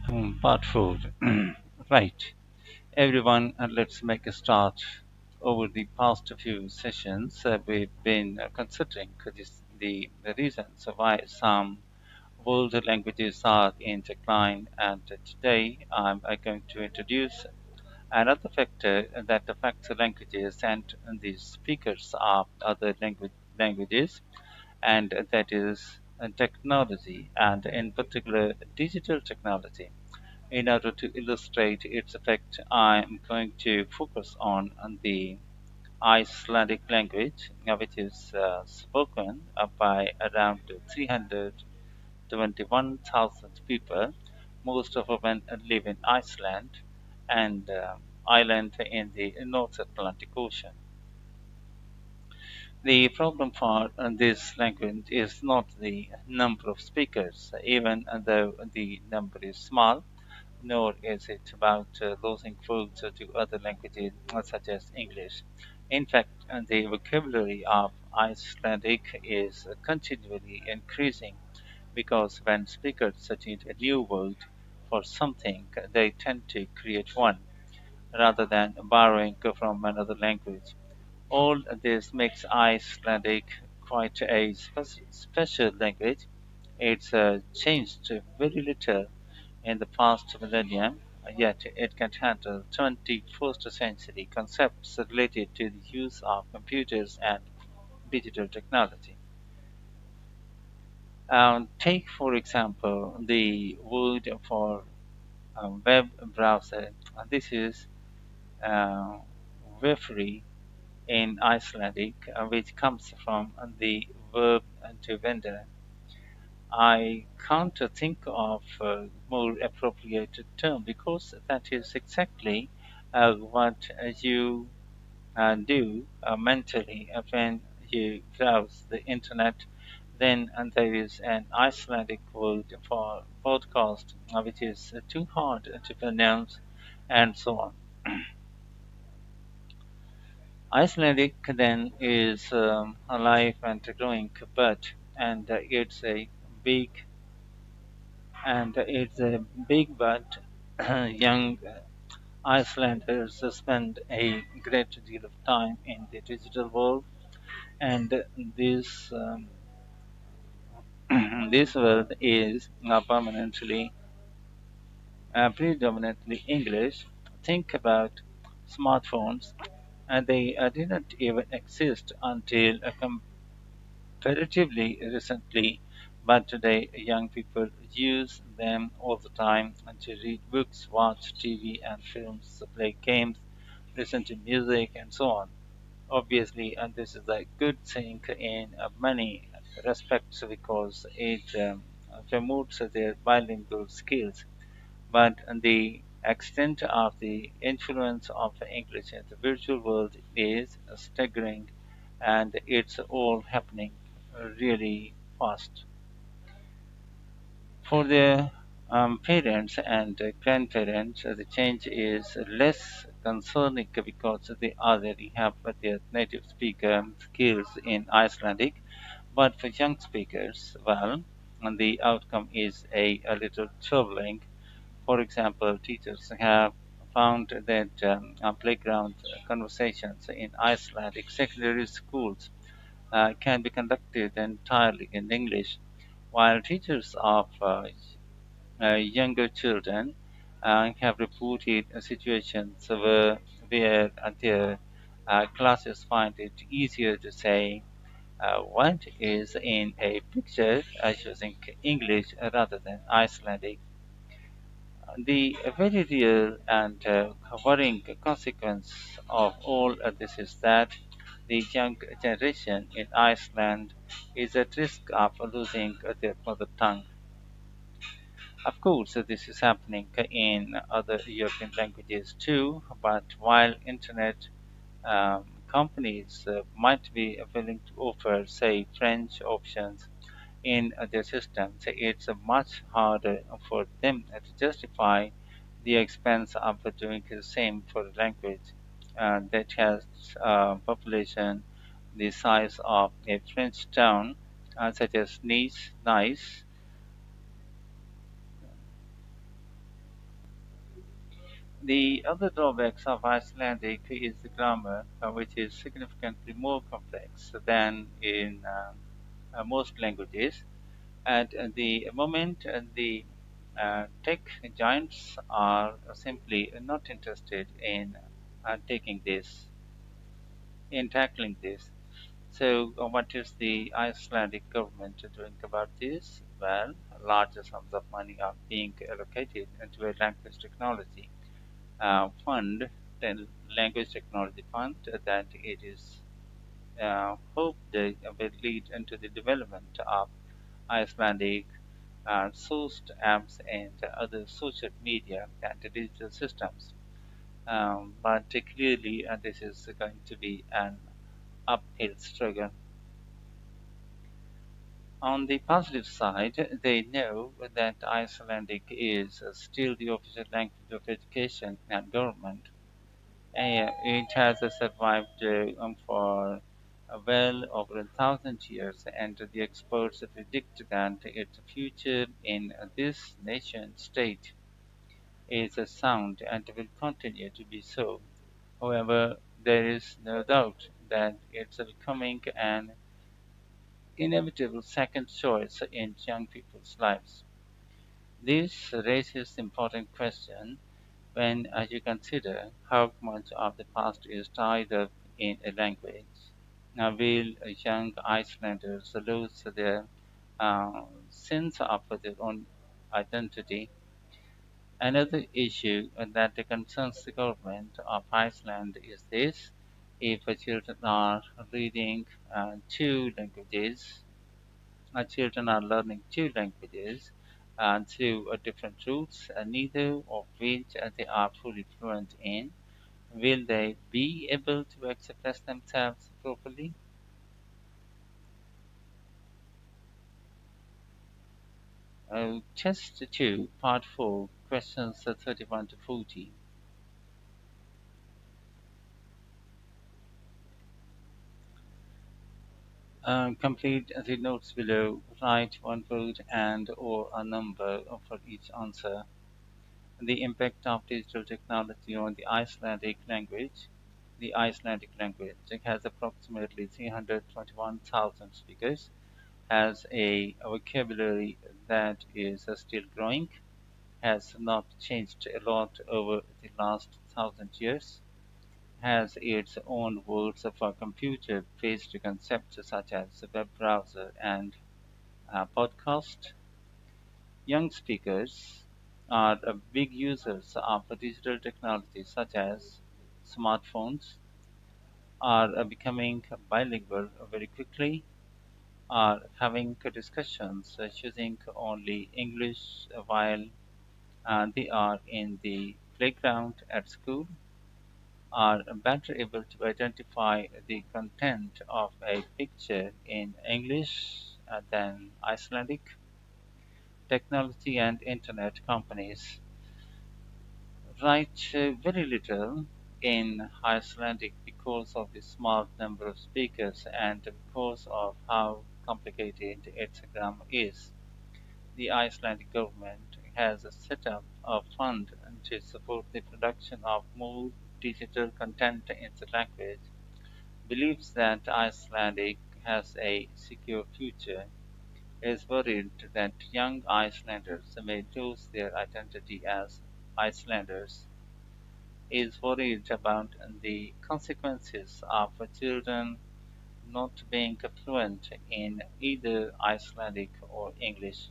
Part 4. Right. Everyone, let's make a start. Over the past few sessions, we've been considering the reasons why some world languages are in decline, and today I'm going to introduce another factor that affects languages and the speakers of other languages, and that is technology, and in particular, digital technology. In order to illustrate its effect, I am going to focus on the Icelandic language, which is spoken by around 321,000 people, most of whom live in Iceland and island in the North Atlantic Ocean. The problem for this language is not the number of speakers, even though the number is small, nor is it about losing foods to other languages such as English. In fact, the vocabulary of Icelandic is continually increasing because when speakers suggest a new word for something, they tend to create one rather than borrowing from another language. All this makes Icelandic quite a special language. It's changed very little in the past millennium, yet it can handle 21st century concepts related to the use of computers and digital technology. Take, for example, the word for web browser. This is uh, Wefri in Icelandic, which comes from the verb to vendor. I can't think of a more appropriate term because that is exactly what you do mentally when you browse the internet. Then there is an Icelandic word for podcast, which is too hard to pronounce, and so on. Icelandic then is alive and growing, but big it's a big but young Icelanders spend a great deal of time in the digital world, and this world is predominantly English. Think about smartphones, and they didn't even exist until comparatively recently, but today young people use them all the time to read books, watch TV and films, play games, listen to music, and so on. Obviously, and this is a good thing in many respects because it promotes their bilingual skills. But the extent of the influence of English in the virtual world is staggering, and it's all happening really fast. For the parents and grandparents, the change is less concerning because they already have their native speaker skills in Icelandic. But for young speakers, well, the outcome is a little troubling. For example, teachers have found that playground conversations in Icelandic secondary schools can be conducted entirely in English, while teachers of younger children have reported situations where their classes find it easier to say what is in a picture using English rather than Icelandic. The very real and worrying consequence of all this is that the young generation in Iceland is at risk of losing their mother tongue. Of course, this is happening in other European languages too, but while internet companies might be willing to offer, say, French options in their systems, it's much harder for them to justify the expense of doing the same for a language that has a population the size of a French town, such as Nice, The other drawbacks of Icelandic is the grammar, which is significantly more complex than in most languages. At the moment, the tech giants are simply not interested taking this, in tackling this. So, what is the Icelandic government doing about this? Well, larger sums of money are being allocated into a fund, the language technology fund, that it is hoped will lead into the development of Icelandic sourced apps and other social media and digital systems. But clearly, this is going to be an uphill struggle. On the positive side, they know that Icelandic is still the official language of education and government. It has survived for well over 1,000 years, and the experts predict that its future in this nation state is sound and will continue to be so. However, there is no doubt that it's becoming an inevitable second choice in young people's lives. This raises important question when you consider how much of the past is tied up in a language. Now, will young Icelanders lose their sense of their own identity? Another issue that concerns the government of Iceland is this: if children are reading two languages, children are learning two languages through different routes, neither of which they are fully fluent in. Will they be able to express themselves properly? Test 2, Part 4, questions 31 to 40. Complete the notes below. Write one word and or a number for each answer. The impact of digital technology on the Icelandic language. The Icelandic language has approximately 321,000 speakers, has a vocabulary that is still growing, has not changed a lot over the last 1,000 years, has its own words for computer-based concepts such as web browser and podcast. Young speakers are big users of digital technology such as smartphones, are becoming bilingual very quickly, are having discussions choosing only English while they are in the playground at school, are better able to identify the content of a picture in English than Icelandic. Technology and internet companies write very little in Icelandic because of the small number of speakers and because of how complicated its grammar is. The Icelandic government has set up a fund to support the production of more digital content in the language, believes that Icelandic has a secure future, is worried that young Icelanders may lose their identity as Icelanders, is worried about the consequences of children not being fluent in either Icelandic or English.